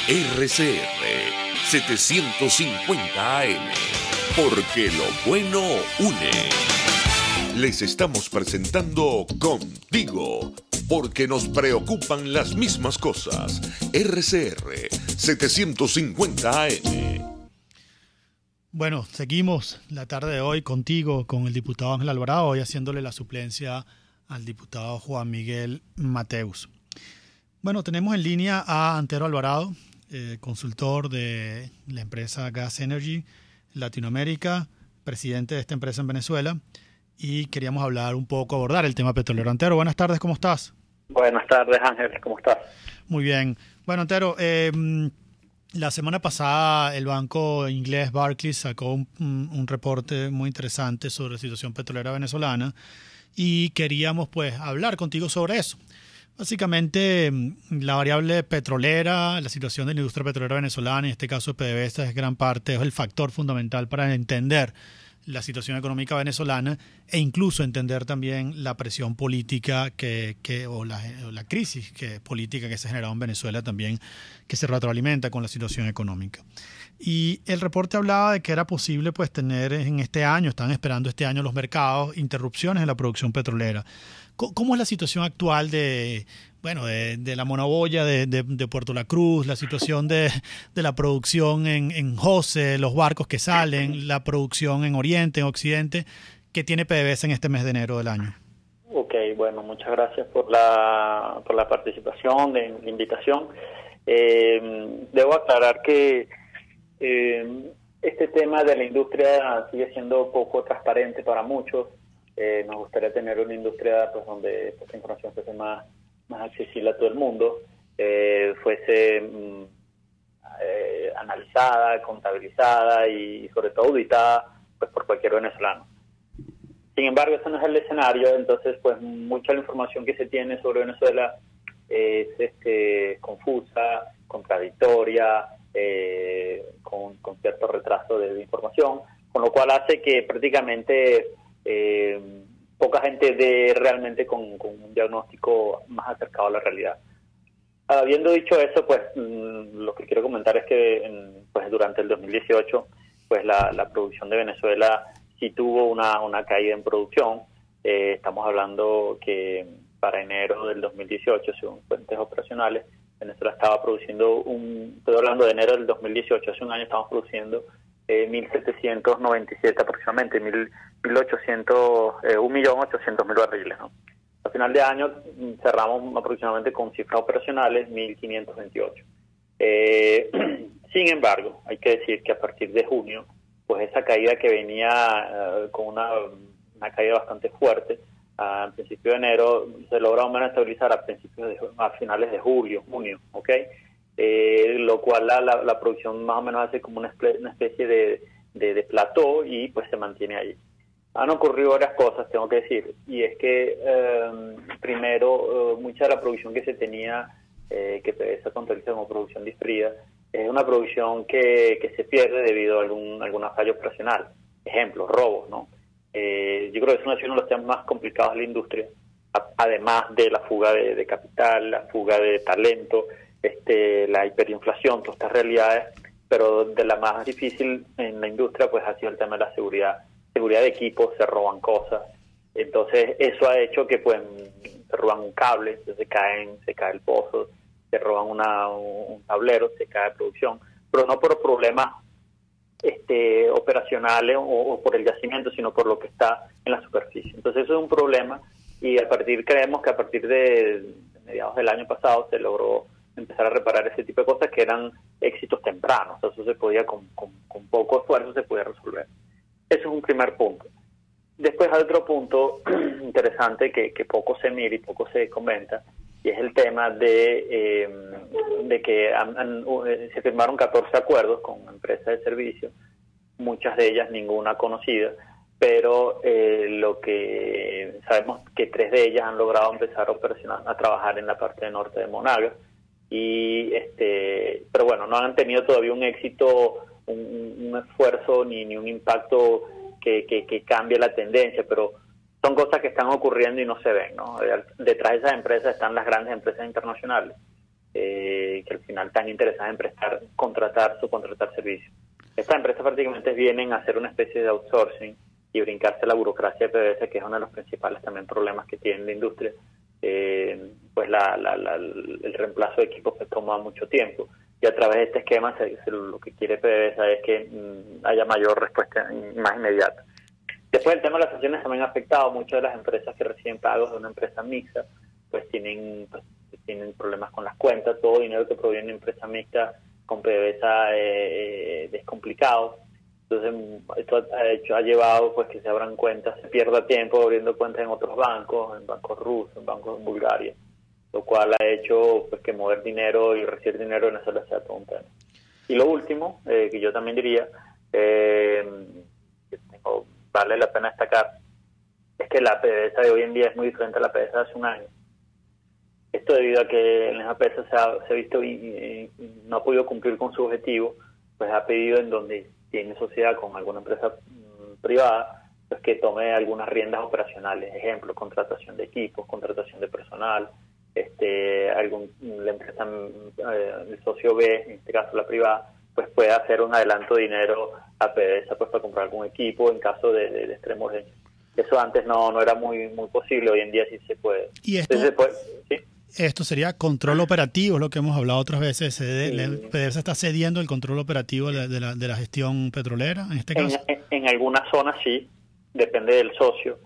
RCR 750 AM, porque lo bueno une. Les estamos presentando Contigo, porque nos preocupan las mismas cosas. RCR 750 AM. Bueno, seguimos la tarde de hoy contigo, con el diputado Ángel Alvarado, hoy haciéndole la suplencia al diputado Juan Miguel Mateus. Bueno, tenemos en línea a Antero Alvarado, consultor de la empresa Gas Energy Latinoamérica, presidente de esta empresa en Venezuela, y queríamos hablar un poco, abordar el tema petrolero. Antero, buenas tardes, ¿cómo estás? Buenas tardes, Ángel, ¿cómo estás? Muy bien. Bueno, Antero, la semana pasada el banco inglés Barclays sacó un reporte muy interesante sobre la situación petrolera venezolana y queríamos pues hablar contigo sobre eso. Básicamente, la variable petrolera, la situación de la industria petrolera venezolana, en este caso de PDVSA, es gran parte, es el factor fundamental para entender la situación económica venezolana e incluso entender también la presión política o la crisis política que se ha generado en Venezuela también, que se retroalimenta con la situación económica. Y el reporte hablaba de que era posible pues tener en este año, están esperando este año los mercados, interrupciones en la producción petrolera. ¿Cómo es la situación actual de la monoboya de Puerto La Cruz, la situación de la producción en Jose, los barcos que salen, la producción en Oriente, en Occidente, que tiene PDVSA en este mes de enero del año? Ok, bueno, muchas gracias por la participación, de la invitación. Debo aclarar que este tema de la industria sigue siendo poco transparente para muchos. Nos gustaría tener una industria pues donde esta información fuese más accesible a todo el mundo, fuese analizada, contabilizada y sobre todo auditada pues por cualquier venezolano. Sin embargo, ese no es el escenario, entonces pues mucha de la información que se tiene sobre Venezuela es confusa, contradictoria, con cierto retraso de información, con lo cual hace que prácticamente poca gente dé realmente con un diagnóstico más acercado a la realidad. Habiendo dicho eso, pues lo que quiero comentar es que pues durante el 2018 pues la producción de Venezuela sí tuvo una caída en producción. Estamos hablando que para enero del 2018, según fuentes operacionales, Venezuela estaba produciendo estoy hablando de enero del 2018, hace un año estábamos produciendo 1.797 aproximadamente, 1.800.000 barriles, ¿no? A final de año cerramos aproximadamente con cifras operacionales 1.528. Sin embargo, hay que decir que a partir de junio, pues esa caída que venía con una caída bastante fuerte a principios de enero, se logra más o menos estabilizar a finales de junio, ¿ok? Lo cual la producción más o menos hace como una especie de plató y pues se mantiene ahí. Han ocurrido varias cosas, tengo que decir, y es que primero mucha de la producción que se tenía, que PDVSA contabiliza como producción diferida, es una producción que se pierde debido a alguna falla operacional. Ejemplo, robos, ¿no? Yo creo que eso es uno de los temas más complicados de la industria, además de la fuga de capital, la fuga de talento, la hiperinflación, todas estas realidades, pero de la más difícil en la industria pues ha sido el tema de la seguridad de equipos, se roban cosas, entonces eso ha hecho que pues se roban un cable, entonces se cae el pozo, se roban un tablero, se cae producción, pero no por problemas operacionales o por el yacimiento, sino por lo que está en la superficie. Entonces eso es un problema y creemos que a partir de mediados del año pasado se logró empezar a reparar ese tipo de cosas que eran éxitos tempranos. Eso se podía con poco esfuerzo se podía resolver. Eso es un primer punto. Después hay otro punto interesante que poco se mira y poco se comenta, y es el tema de que se firmaron 14 acuerdos con empresas de servicios, muchas de ellas ninguna conocida, pero lo que sabemos que 3 de ellas han logrado empezar a trabajar en la parte norte de Monagas, pero bueno, no han tenido todavía un éxito, un esfuerzo ni un impacto que cambie la tendencia, pero son cosas que están ocurriendo y no se ven, ¿no? Detrás de esas empresas están las grandes empresas internacionales que al final están interesadas en contratar servicios. Estas empresas prácticamente vienen a hacer una especie de outsourcing y brincarse la burocracia de PDVSA, que es uno de los principales también problemas que tiene la industria. Pues el reemplazo de equipos que toma mucho tiempo, y a través de este esquema lo que quiere PDVSA es que haya mayor respuesta más inmediata. Después el tema de las sanciones también ha afectado. Muchas de las empresas que reciben pagos de una empresa mixta pues tienen problemas con las cuentas. Todo dinero que proviene de empresa mixta con PDVSA es complicado. Entonces esto ha llevado pues que se abran cuentas, se pierda tiempo abriendo cuentas en otros bancos, en bancos rusos, en bancos en Bulgaria, lo cual ha hecho pues que mover dinero y recibir dinero en Venezuela sea todo un tema. Y lo último, que yo también diría, vale la pena destacar, es que la PDVSA de hoy en día es muy diferente a la PDVSA de hace un año. Esto debido a que la PDVSA se ha visto y no ha podido cumplir con su objetivo, pues ha pedido en donde tiene sociedad con alguna empresa privada, pues que tome algunas riendas operacionales, ejemplo, contratación de equipos, contratación de personal, la empresa, el socio B, en este caso la privada, pues puede hacer un adelanto de dinero a PDVSA pues para comprar algún equipo en caso de extrema urgencia. Eso antes no era muy posible, hoy en día sí se puede. ¿Y esto? ¿Sí? Esto sería control operativo, es lo que hemos hablado otras veces. PDVSA está cediendo el control operativo de la gestión petrolera, en este caso. En algunas zonas sí, depende del socio,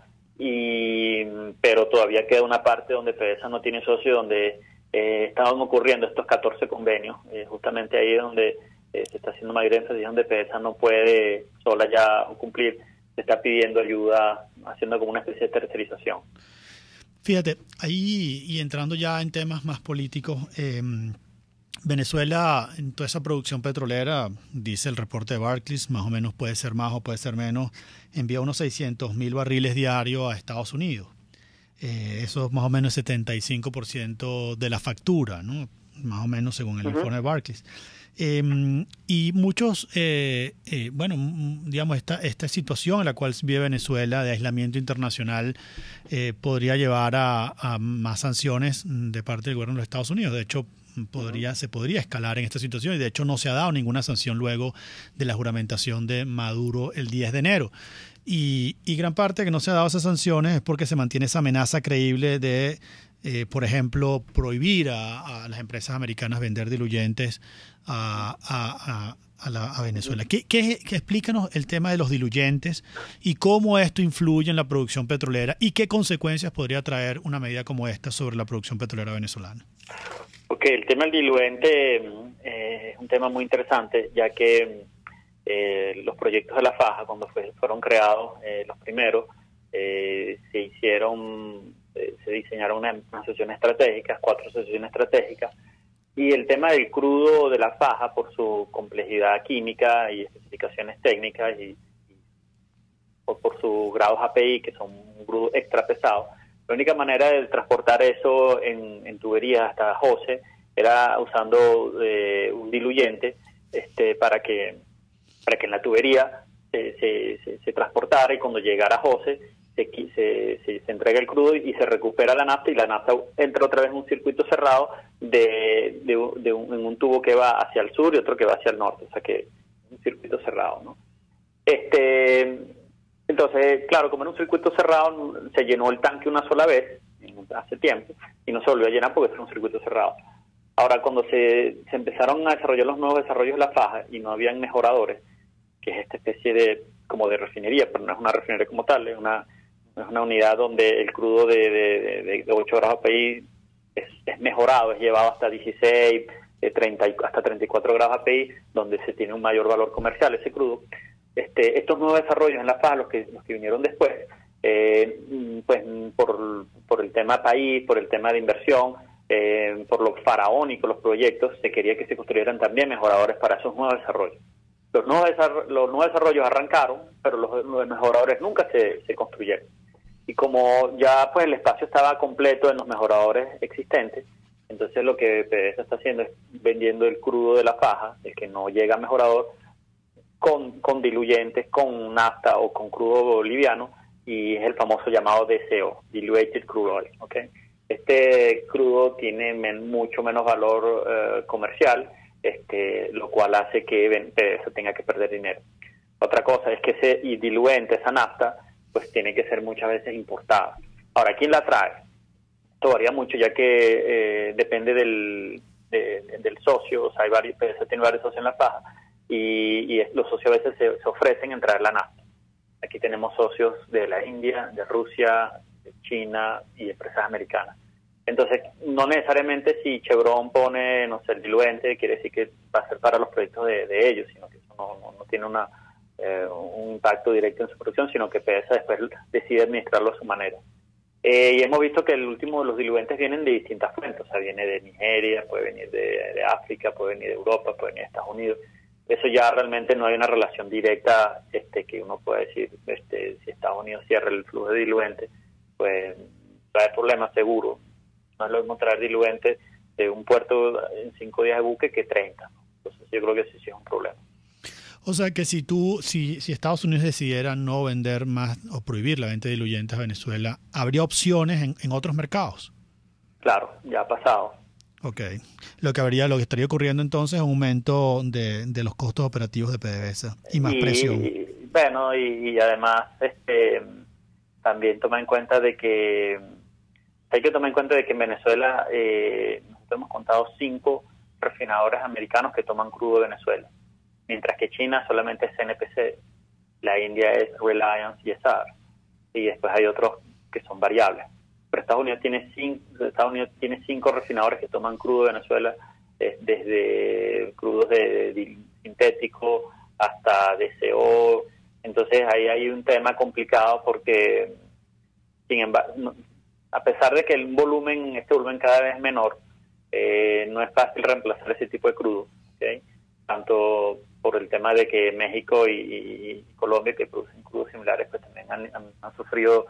pero todavía queda una parte donde PDVSA no tiene socio, donde estaban ocurriendo estos 14 convenios, justamente ahí es donde se está haciendo mayor énfasis, donde PDVSA no puede sola ya cumplir, se está pidiendo ayuda, haciendo como una especie de tercerización. Fíjate, ahí y entrando ya en temas más políticos, Venezuela, en toda esa producción petrolera, dice el reporte de Barclays, más o menos puede ser más o puede ser menos, envía unos 600,000 barriles diarios a Estados Unidos. Eso es más o menos 75% de la factura, ¿no? Más o menos según el informe de Barclays. Y muchos, digamos, esta situación en la cual vive Venezuela de aislamiento internacional podría llevar a más sanciones de parte del gobierno de los Estados Unidos. De hecho, se podría escalar en esta situación y de hecho no se ha dado ninguna sanción luego de la juramentación de Maduro el 10 de enero. Y gran parte que no se ha dado esas sanciones es porque se mantiene esa amenaza creíble de, por ejemplo, prohibir a las empresas americanas vender diluyentes a Venezuela. Explícanos el tema de los diluyentes y cómo esto influye en la producción petrolera y qué consecuencias podría traer una medida como esta sobre la producción petrolera venezolana. Ok, el tema del diluente es un tema muy interesante, ya que los proyectos de la faja, cuando fueron creados los primeros, se diseñaron unas sesiones estratégicas, 4 sesiones estratégicas, y el tema del crudo de la faja, por su complejidad química y especificaciones técnicas y por sus grados API, que son un crudo extra pesado, la única manera de transportar eso en tuberías hasta José era usando un diluyente para que en la tubería se transportara, y cuando llegara a José se entrega el crudo y se recupera la nafta, y la nafta entra otra vez en un circuito cerrado en un tubo que va hacia el sur y otro que va hacia el norte, o sea que es un circuito cerrado, ¿no? Entonces, claro, como en un circuito cerrado, se llenó el tanque una sola vez hace tiempo y no se volvió a llenar porque era un circuito cerrado. Ahora, cuando se empezaron a desarrollar los nuevos desarrollos de la faja y no habían mejoradores, que es esta especie de refinería, pero no es una refinería como tal, es una unidad donde el crudo de 8 grados API es mejorado, es llevado hasta 16, 30, hasta 34 grados API, donde se tiene un mayor valor comercial ese crudo. estos nuevos desarrollos en la faja, los que vinieron después, pues por el tema país, por el tema de inversión, por lo faraónico, los proyectos, se quería que se construyeran también mejoradores para esos nuevos desarrollos. Los nuevos desarrollos arrancaron, pero los mejoradores nunca se construyeron. Y como ya pues el espacio estaba completo en los mejoradores existentes, entonces lo que PDVSA está haciendo es vendiendo el crudo de la faja, el que no llega a mejorador, con diluyentes, con nafta o con crudo boliviano, y es el famoso llamado DCO, Diluted Crude Oil, ¿okay? Este crudo tiene mucho menos valor comercial, lo cual hace que PDVSA tenga que perder dinero. Otra cosa es que ese diluente, esa nafta, pues tiene que ser muchas veces importada. Ahora, ¿quién la trae? Esto varía mucho, ya que depende del socio. O sea, PDVSA tiene varios socios en la faja, y los socios a veces se ofrecen en traer la nafta. Aquí tenemos socios de la India, de Rusia, de China y empresas americanas. Entonces, no necesariamente si Chevron pone, no sé, el diluente, quiere decir que va a ser para los proyectos de ellos, sino que eso no tiene un impacto directo en su producción, sino que PDVSA después decide administrarlo a su manera. Y hemos visto que el último de los diluentes vienen de distintas fuentes, o sea, viene de Nigeria, puede venir de África, puede venir de Europa, puede venir de Estados Unidos. Eso ya realmente no hay una relación directa que uno puede decir, si Estados Unidos cierra el flujo de diluentes, pues trae problemas seguro. No es lo mismo traer diluentes de un puerto en 5 días de buque que 30, ¿no? Entonces yo creo que sí es un problema. O sea que si Estados Unidos decidiera no vender más o prohibir la venta de diluyentes a Venezuela, ¿habría opciones en otros mercados? Claro, ya ha pasado. Ok. Lo que estaría ocurriendo entonces es un aumento de los costos operativos de PDVSA y más presión. Y además también toma en cuenta de que hay que tomar en cuenta de que en Venezuela nosotros hemos contado 5 refinadores americanos que toman crudo de Venezuela, mientras que China solamente es CNPC, la India es Reliance y ESAR, y después hay otros que son variables. Pero Estados Unidos tiene 5 refinadores que toman crudo de Venezuela, desde crudos de sintético hasta DCO. Entonces ahí hay un tema complicado porque, sin embargo, a pesar de que este volumen cada vez es menor, no es fácil reemplazar ese tipo de crudo, ¿okay? Tanto por el tema de que México y Colombia, que producen crudos similares, pues también han sufrido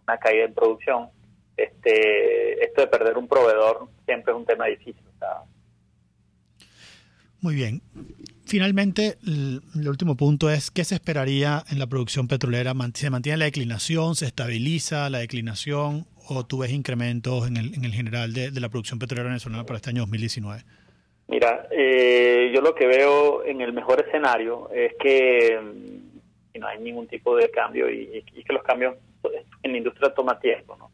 una caída en producción. Esto de perder un proveedor siempre es un tema difícil, ¿sabes? Muy bien. Finalmente, el último punto es, ¿qué se esperaría en la producción petrolera? ¿Se mantiene la declinación? ¿Se estabiliza la declinación? ¿O tú ves incrementos en el general de la producción petrolera venezolana para este año 2019? Mira, yo lo que veo en el mejor escenario es que no hay ningún tipo de cambio y que los cambios en la industria toman tiempo, ¿no?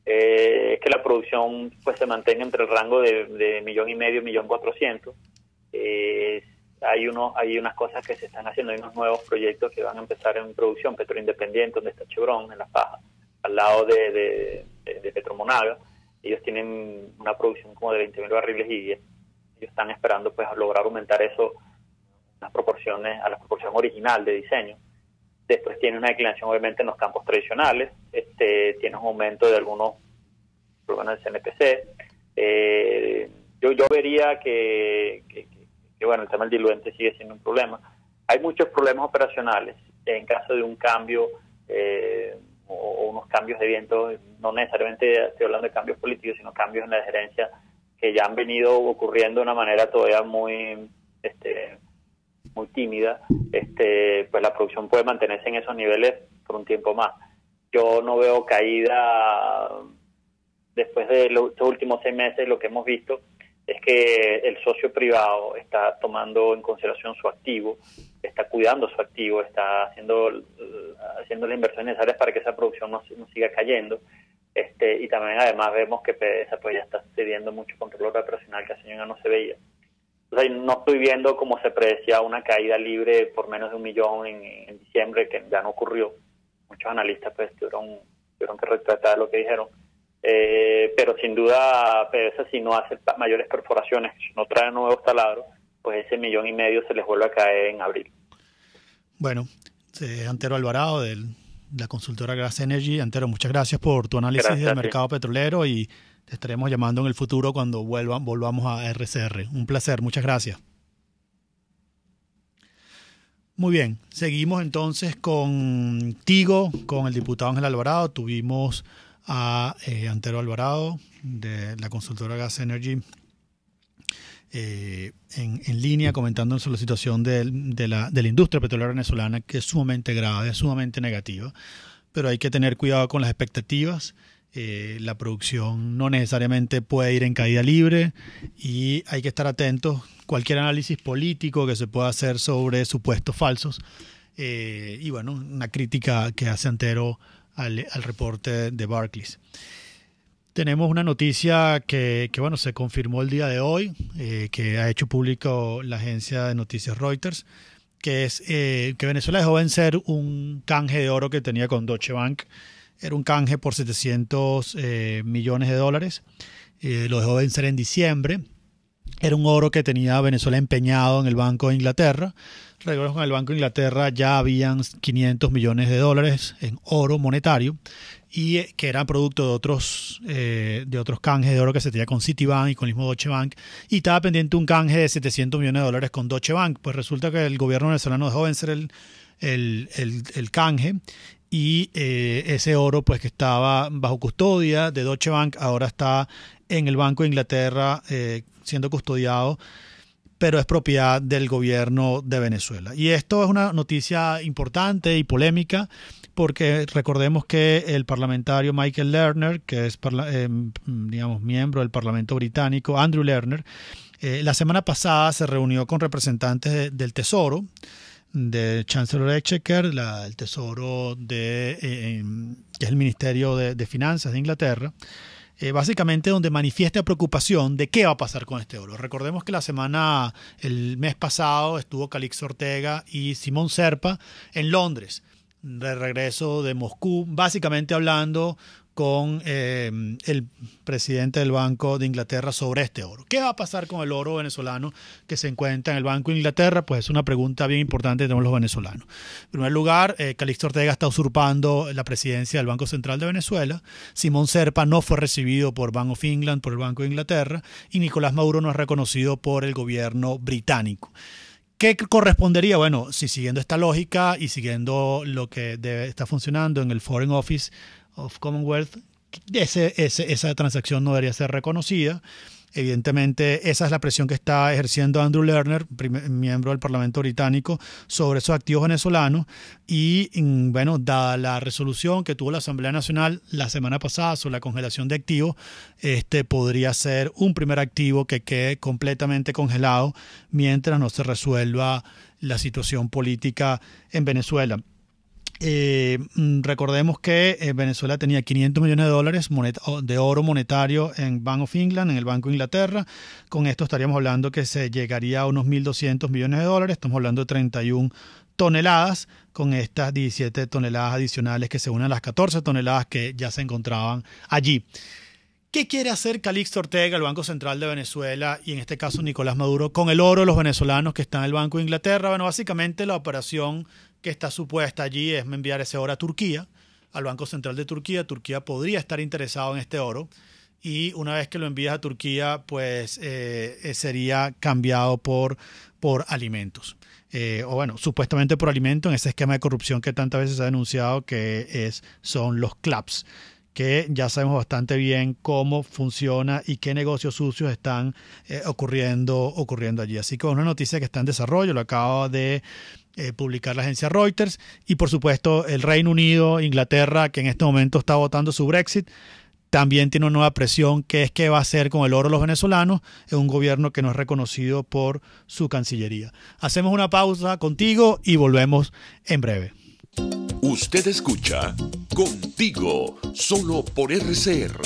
Es que la producción pues se mantenga entre el rango de 1,5 millones, 1.400.000. Hay unas cosas que se están haciendo, hay unos nuevos proyectos que van a empezar en producción, Petroindependiente, donde está Chevron, en La Faja, al lado de Petromonaga. Ellos tienen una producción como de 20.000 barriles y ellos están esperando pues lograr aumentar eso a la proporción original de diseño. Después tiene una declinación obviamente en los campos tradicionales, tiene un aumento de algunos problemas del CNPC. Yo vería que bueno, el tema del diluente sigue siendo un problema. Hay muchos problemas operacionales en caso de un cambio o unos cambios de viento, no necesariamente estoy hablando de cambios políticos, sino cambios en la gerencia que ya han venido ocurriendo de una manera todavía muy tímida. Pues la producción puede mantenerse en esos niveles por un tiempo más. Yo no veo caída después de estos últimos 6 meses. Lo que hemos visto es que el socio privado está tomando en consideración su activo, está cuidando su activo, está haciendo las inversiones necesarias para que esa producción no siga cayendo. Y también además vemos que PDVSA pues ya está cediendo mucho control operacional que hace años no se veía. Entonces no estoy viendo como se predecía una caída libre por menos de 1 millón en diciembre, que ya no ocurrió. Muchos analistas pues tuvieron que retratar lo que dijeron. Pero sin duda PDVSA, si no hace mayores perforaciones, si no trae nuevos taladros, pues ese 1,5 millones se les vuelve a caer en abril. Bueno, Antero Alvarado de la consultora Gas Energy. Antero, muchas gracias por tu análisis del mercado petrolero y te estaremos llamando en el futuro cuando volvamos a RCR. Un placer, muchas gracias. Muy bien, seguimos entonces contigo, con el diputado Ángel Alvarado. Tuvimos a Antero Alvarado de la consultora Gas Energy en línea comentando sobre la situación de la industria petrolera venezolana, que es sumamente grave, es sumamente negativa, pero hay que tener cuidado con las expectativas. La producción no necesariamente puede ir en caída libre y hay que estar atentos. Cualquier análisis político que se pueda hacer sobre supuestos falsos y bueno, una crítica que hace Antero al reporte de Barclays. Tenemos una noticia que bueno, se confirmó el día de hoy, que ha hecho público la agencia de noticias Reuters, que es que Venezuela dejó vencer un canje de oro que tenía con Deutsche Bank. Era un canje por $700 millones. Lo dejó vencer en diciembre. Era un oro que tenía Venezuela empeñado en el Banco de Inglaterra. Recuerdo que en el Banco de Inglaterra ya habían $500 millones en oro monetario y que eran producto de otros canjes de oro que se tenía con Citibank y con el mismo Deutsche Bank, y estaba pendiente un canje de $700 millones con Deutsche Bank. Pues resulta que el gobierno venezolano dejó vencer el canje y ese oro pues que estaba bajo custodia de Deutsche Bank ahora está en el Banco de Inglaterra siendo custodiado, pero es propiedad del gobierno de Venezuela. Y esto es una noticia importante y polémica porque recordemos que el parlamentario Michael Lerner, que es miembro del Parlamento británico, Andrew Lerner, la semana pasada se reunió con representantes del Tesoro, del Chancellor Exchequer, el Tesoro que es el Ministerio de Finanzas de Inglaterra, básicamente donde manifiesta preocupación de qué va a pasar con este oro. Recordemos que el mes pasado estuvo Calixto Ortega y Simón Serpa en Londres, de regreso de Moscú, básicamente hablando con el presidente del Banco de Inglaterra sobre este oro. ¿Qué va a pasar con el oro venezolano que se encuentra en el Banco de Inglaterra? Pues es una pregunta bien importante que tenemos los venezolanos. En primer lugar, Calixto Ortega está usurpando la presidencia del Banco Central de Venezuela. Simón Serpa no fue recibido por Bank of England, por el Banco de Inglaterra, y Nicolás Maduro no es reconocido por el gobierno británico. ¿Qué correspondería? Bueno, si siguiendo esta lógica y siguiendo lo que está funcionando en el Foreign Office of Commonwealth, esa transacción no debería ser reconocida. Evidentemente, esa es la presión que está ejerciendo Andrew Lerner, miembro del Parlamento británico, sobre esos activos venezolanos. Y bueno, dada la resolución que tuvo la Asamblea Nacional la semana pasada sobre la congelación de activos, podría ser un primer activo que quede completamente congelado mientras no se resuelva la situación política en Venezuela. Recordemos que Venezuela tenía $500 millones de oro monetario en Bank of England, en el Banco de Inglaterra. Con esto estaríamos hablando que se llegaría a unos $1.200 millones. Estamos hablando de 31 toneladas, con estas 17 toneladas adicionales que se unen a las 14 toneladas que ya se encontraban allí. ¿Qué quiere hacer Calixto Ortega, el Banco Central de Venezuela, y en este caso Nicolás Maduro, con el oro de los venezolanos que está en el Banco de Inglaterra? Bueno, básicamente la operación que está supuesta allí es enviar ese oro a Turquía, al Banco Central de Turquía. Turquía podría estar interesado en este oro y una vez que lo envías a Turquía, pues sería cambiado por alimentos. O bueno, supuestamente por alimentos en ese esquema de corrupción que tantas veces se ha denunciado, que son los CLAPS, que ya sabemos bastante bien cómo funciona y qué negocios sucios están ocurriendo allí. Así que es una noticia que está en desarrollo, lo acaba de publicar la agencia Reuters, y por supuesto el Reino Unido, Inglaterra, que en este momento está votando su Brexit, también tiene una nueva presión, que es qué va a hacer con el oro de los venezolanos en un gobierno que no es reconocido por su Cancillería. Hacemos una pausa contigo y volvemos en breve. Usted escucha Contigo, solo por RCR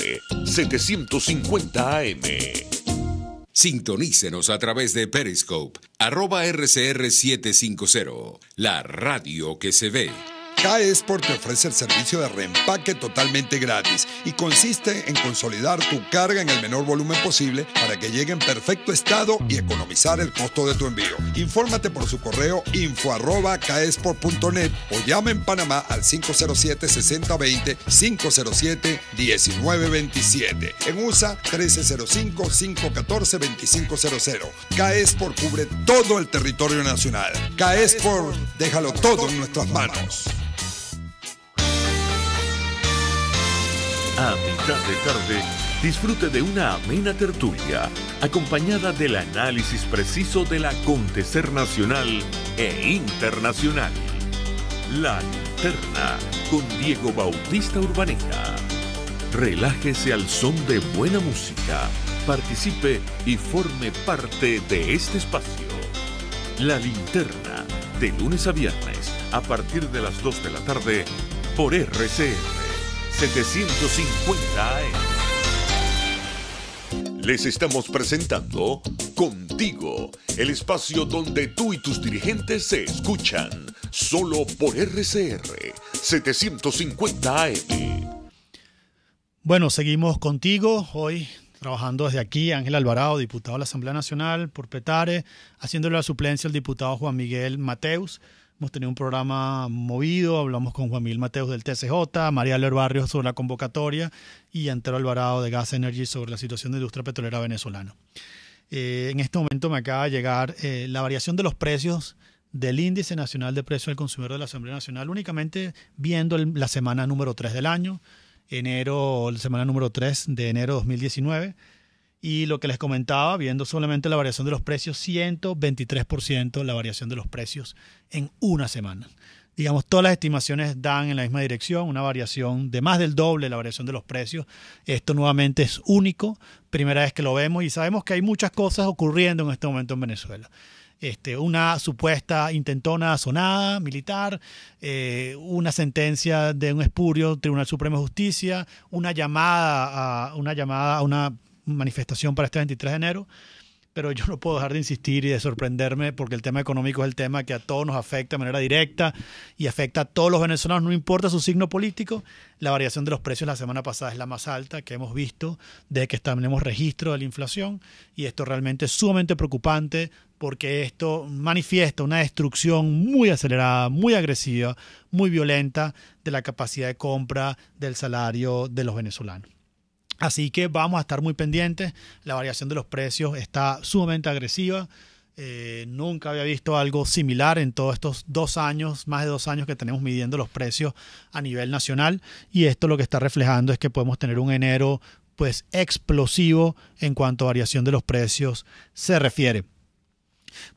750 AM. Sintonícenos a través de Periscope, @RCR750, la radio que se ve. CAE Export te ofrece el servicio de reempaque totalmente gratis y consiste en consolidar tu carga en el menor volumen posible para que llegue en perfecto estado y economizar el costo de tu envío. Infórmate por su correo info@caesport.net o llama en Panamá al 507-6020, 507-1927. En USA 1305-514-2500. CAE Export cubre todo el territorio nacional. CAE Export, déjalo todo en nuestras manos. A mitad de tarde, disfrute de una amena tertulia, acompañada del análisis preciso del acontecer nacional e internacional. La Linterna, con Diego Bautista Urbaneta. Relájese al son de buena música, participe y forme parte de este espacio. La Linterna, de lunes a viernes, a partir de las 2 de la tarde, por RCR 750 AM. Les estamos presentando Contigo, el espacio donde tú y tus dirigentes se escuchan, solo por RCR 750 AM. Bueno, seguimos contigo hoy, trabajando desde aquí, Ángel Alvarado, diputado de la Asamblea Nacional por Petare, haciéndole la suplencia al diputado Juan Miguel Mateus. Hemos tenido un programa movido, hablamos con Juan Miguel Mateus del TCJ, María Ler Barrios sobre la convocatoria y Antero Alvarado de Gas Energy sobre la situación de la industria petrolera venezolana. En este momento me acaba de llegar la variación de los precios del Índice Nacional de Precios del Consumidor de la Asamblea Nacional, únicamente viendo la semana número 3 del año, la semana número 3 de enero de 2019. Y lo que les comentaba, viendo solamente la variación de los precios, 123% la variación de los precios en una semana. Digamos, todas las estimaciones dan en la misma dirección, una variación de más del doble la variación de los precios. Esto nuevamente es único, primera vez que lo vemos y sabemos que hay muchas cosas ocurriendo en este momento en Venezuela. Una supuesta intentona sonada militar, una sentencia de un espurio Tribunal Supremo de Justicia, una llamada a una manifestación para este 23 de enero, pero yo no puedo dejar de insistir y de sorprenderme porque el tema económico es el tema que a todos nos afecta de manera directa y afecta a todos los venezolanos, no importa su signo político. La variación de los precios la semana pasada es la más alta que hemos visto desde que tenemos registro de la inflación y esto realmente es sumamente preocupante porque esto manifiesta una destrucción muy acelerada, muy agresiva, muy violenta de la capacidad de compra del salario de los venezolanos. Así que vamos a estar muy pendientes. La variación de los precios está sumamente agresiva. Nunca había visto algo similar en todos estos 2 años, más de 2 años que tenemos midiendo los precios a nivel nacional. Y esto lo que está reflejando es que podemos tener un enero pues explosivo en cuanto a variación de los precios se refiere.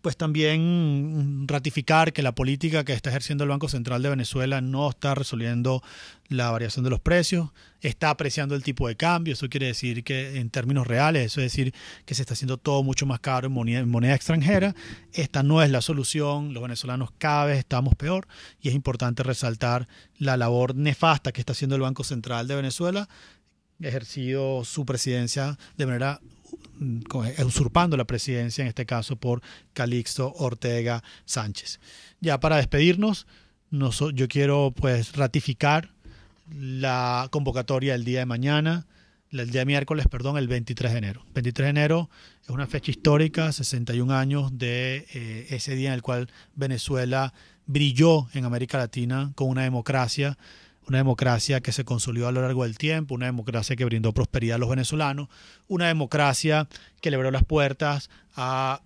Pues también ratificar que la política que está ejerciendo el Banco Central de Venezuela no está resolviendo la variación de los precios, está apreciando el tipo de cambio. Eso quiere decir que en términos reales, eso es decir que se está haciendo todo mucho más caro en moneda extranjera. Esta no es la solución, los venezolanos cada vez estamos peor y es importante resaltar la labor nefasta que está haciendo el Banco Central de Venezuela, ejercido su presidencia de manera usurpando la presidencia, en este caso por Calixto Ortega Sánchez. Ya para despedirnos, yo quiero pues ratificar la convocatoria del día de mañana, el día miércoles, el 23 de enero. 23 de enero es una fecha histórica, 61 años de ese día en el cual Venezuela brilló en América Latina con una democracia que se consolidó a lo largo del tiempo, una democracia que brindó prosperidad a los venezolanos, una democracia que le abrió las puertas a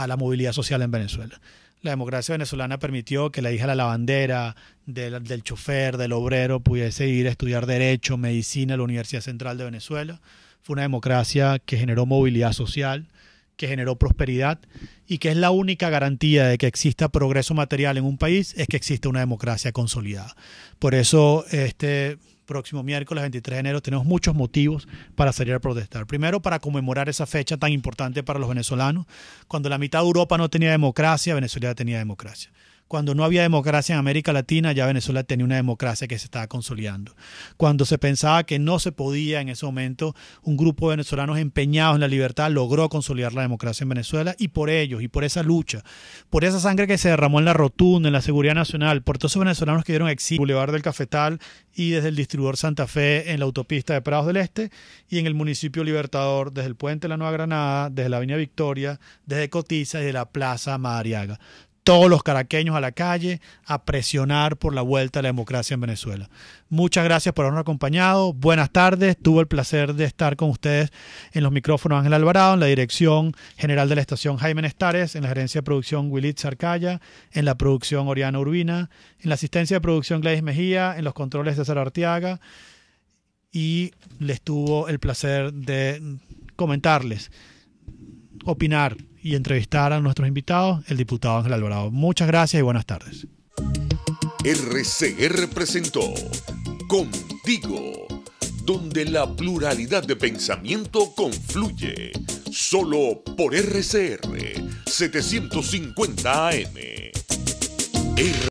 la movilidad social en Venezuela. La democracia venezolana permitió que la hija de la lavandera, del chofer, del obrero, pudiese ir a estudiar Derecho, Medicina a la Universidad Central de Venezuela. Fue una democracia que generó movilidad social, que generó prosperidad y que es la única garantía de que exista progreso material en un país, es que exista una democracia consolidada. Por eso este próximo miércoles 23 de enero tenemos muchos motivos para salir a protestar. Primero, para conmemorar esa fecha tan importante para los venezolanos. Cuando la mitad de Europa no tenía democracia, Venezuela tenía democracia. Cuando no había democracia en América Latina, ya Venezuela tenía una democracia que se estaba consolidando. Cuando se pensaba que no se podía en ese momento, un grupo de venezolanos empeñados en la libertad logró consolidar la democracia en Venezuela, y por ellos, y por esa lucha, por esa sangre que se derramó en la Rotunda, en la Seguridad Nacional, por todos esos venezolanos que dieron exilio, Boulevard del Cafetal y desde el distribuidor Santa Fe en la autopista de Prados del Este, y en el municipio Libertador, desde el Puente de la Nueva Granada, desde la Avenida Victoria, desde Cotiza y de la Plaza Madariaga. Todos los caraqueños a la calle a presionar por la vuelta a la democracia en Venezuela. Muchas gracias por habernos acompañado. Buenas tardes. Tuve el placer de estar con ustedes en los micrófonos Ángel Alvarado, en la dirección general de la estación Jaime Nestares, en la gerencia de producción Willit Sarcaya, en la producción Oriana Urbina, en la asistencia de producción Gladys Mejía, en los controles César Arteaga, y les tuvo el placer de comentarles, opinar y entrevistar a nuestros invitados, el diputado Ángel Alvarado. Muchas gracias y buenas tardes. RCR presentó Contigo, donde la pluralidad de pensamiento confluye. Solo por RCR 750 AM.